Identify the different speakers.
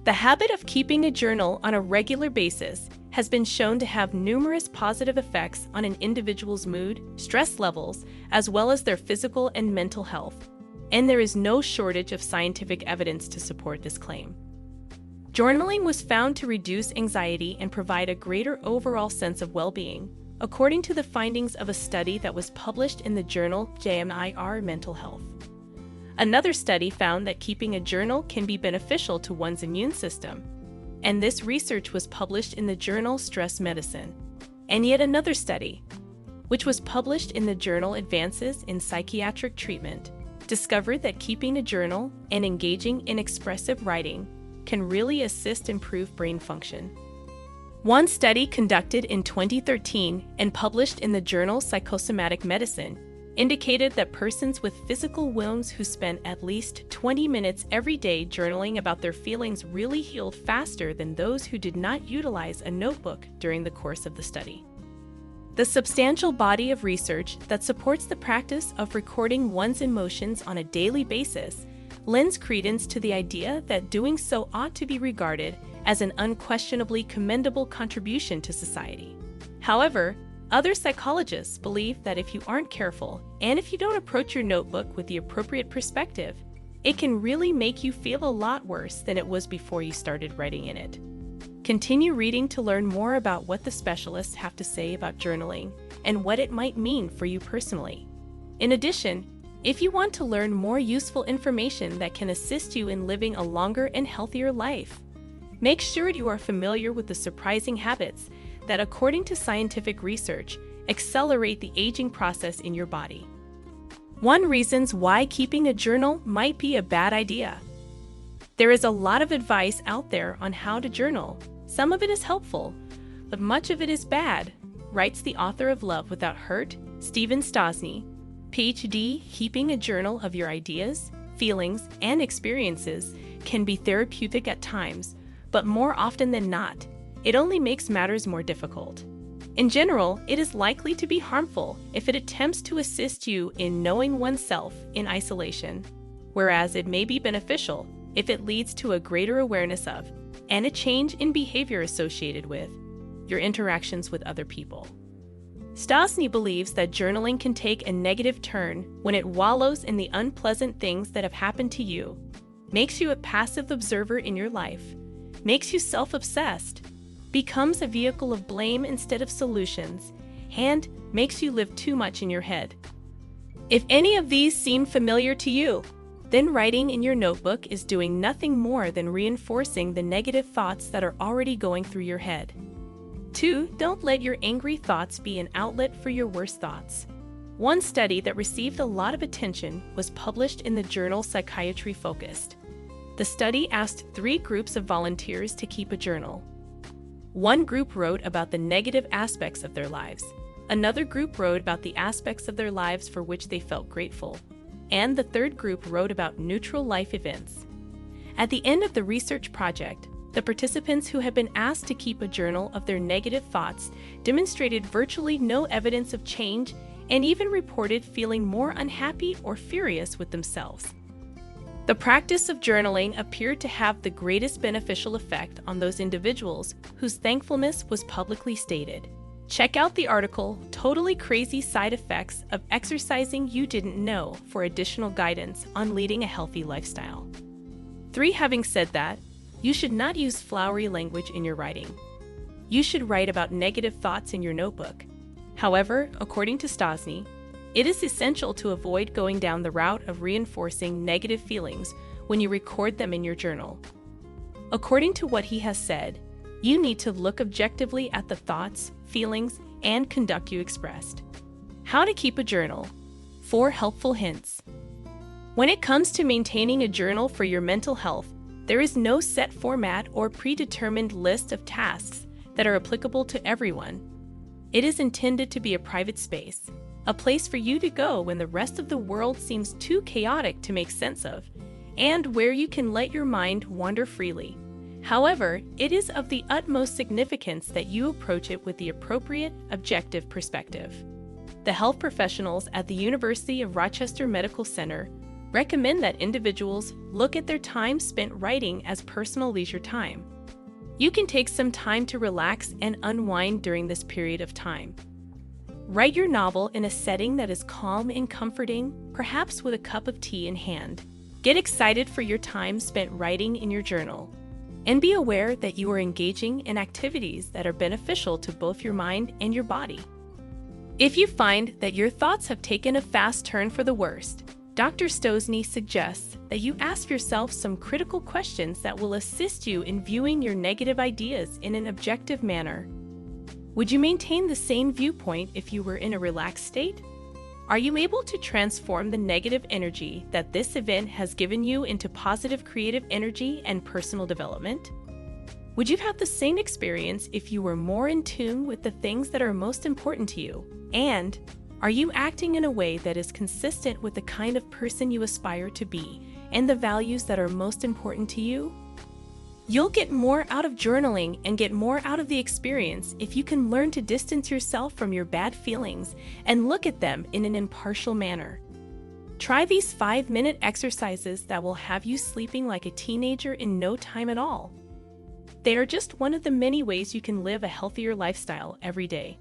Speaker 1: The habit of keeping a journal on a regular basis has been shown to have numerous positive effects on an individual's mood, stress levels, as well as their physical and mental health, and there is no shortage of scientific evidence to support this claim. Journaling was found to reduce anxiety and provide a greater overall sense of well-being, according to the findings of a study that was published in the journal JMIR Mental Health. Another study found that keeping a journal can be beneficial to one's immune system, and this research was published in the journal Stress Medicine. And yet another study, which was published in the journal Advances in Psychiatric Treatment, discovered that keeping a journal and engaging in expressive writing can really assist improve brain function. One study conducted in 2013 and published in the journal Psychosomatic Medicine indicated that persons with physical wounds who spent at least 20 minutes every day journaling about their feelings really healed faster than those who did not utilize a notebook during the course of the study. The substantial body of research that supports the practice of recording one's emotions on a daily basis lends credence to the idea that doing so ought to be regarded as an unquestionably commendable contribution to society. However, other psychologists believe that if you aren't careful and if you don't approach your notebook with the appropriate perspective, it can really make you feel a lot worse than it was before you started writing in it. Continue reading to learn more about what the specialists have to say about journaling and what it might mean for you personally. In addition, if you want to learn more useful information that can assist you in living a longer and healthier life, make sure you are familiar with the surprising habits that, according to scientific research, accelerate the aging process in your body. 1 reasons why keeping a journal might be a bad idea. There is a lot of advice out there on how to journal. Some of it is helpful, but much of it is bad, writes the author of Love Without Hurt, Stephen Stosny, PhD. Keeping a journal of your ideas, feelings, and experiences can be therapeutic at times, but more often than not, it only makes matters more difficult. In general, it is likely to be harmful if it attempts to assist you in knowing oneself in isolation, whereas it may be beneficial if it leads to a greater awareness of, and a change in behavior associated with, your interactions with other people. Stosny believes that journaling can take a negative turn when it wallows in the unpleasant things that have happened to you, makes you a passive observer in your life, makes you self-obsessed, becomes a vehicle of blame instead of solutions, and makes you live too much in your head. If any of these seem familiar to you, then writing in your notebook is doing nothing more than reinforcing the negative thoughts that are already going through your head. 2. Don't let your angry thoughts be an outlet for your worst thoughts. One study that received a lot of attention was published in the journal Psychiatry Focused. The study asked 3 groups of volunteers to keep a journal. One group wrote about the negative aspects of their lives. Another group wrote about the aspects of their lives for which they felt grateful. And the third group wrote about neutral life events. At the end of the research project, the participants who had been asked to keep a journal of their negative thoughts demonstrated virtually no evidence of change and even reported feeling more unhappy or furious with themselves. The practice of journaling appeared to have the greatest beneficial effect on those individuals whose thankfulness was publicly stated. Check out the article, Totally Crazy Side Effects of Exercising You Didn't Know, for additional guidance on leading a healthy lifestyle. 3. Having said that, you should not use flowery language in your writing. You should write about negative thoughts in your notebook. However, according to Stosny, it is essential to avoid going down the route of reinforcing negative feelings when you record them in your journal. According to what he has said, you need to look objectively at the thoughts, feelings, and conduct you expressed. How to keep a journal. 4 helpful hints. When it comes to maintaining a journal for your mental health, there is no set format or predetermined list of tasks that are applicable to everyone. It is intended to be a private space, a place for you to go when the rest of the world seems too chaotic to make sense of, and where you can let your mind wander freely. However, it is of the utmost significance that you approach it with the appropriate, objective perspective. The health professionals at the University of Rochester Medical Center recommend that individuals look at their time spent writing as personal leisure time. You can take some time to relax and unwind during this period of time. Write your novel in a setting that is calm and comforting, perhaps with a cup of tea in hand. Get excited for your time spent writing in your journal, and be aware that you are engaging in activities that are beneficial to both your mind and your body. If you find that your thoughts have taken a fast turn for the worst, Dr. Stosny suggests that you ask yourself some critical questions that will assist you in viewing your negative ideas in an objective manner. Would you maintain the same viewpoint if you were in a relaxed state? Are you able to transform the negative energy that this event has given you into positive creative energy and personal development? Would you have the same experience if you were more in tune with the things that are most important to you? And are you acting in a way that is consistent with the kind of person you aspire to be and the values that are most important to you? You'll get more out of journaling and get more out of the experience if you can learn to distance yourself from your bad feelings and look at them in an impartial manner. Try these 5-minute exercises that will have you sleeping like a teenager in no time at all. They are just one of the many ways you can live a healthier lifestyle every day.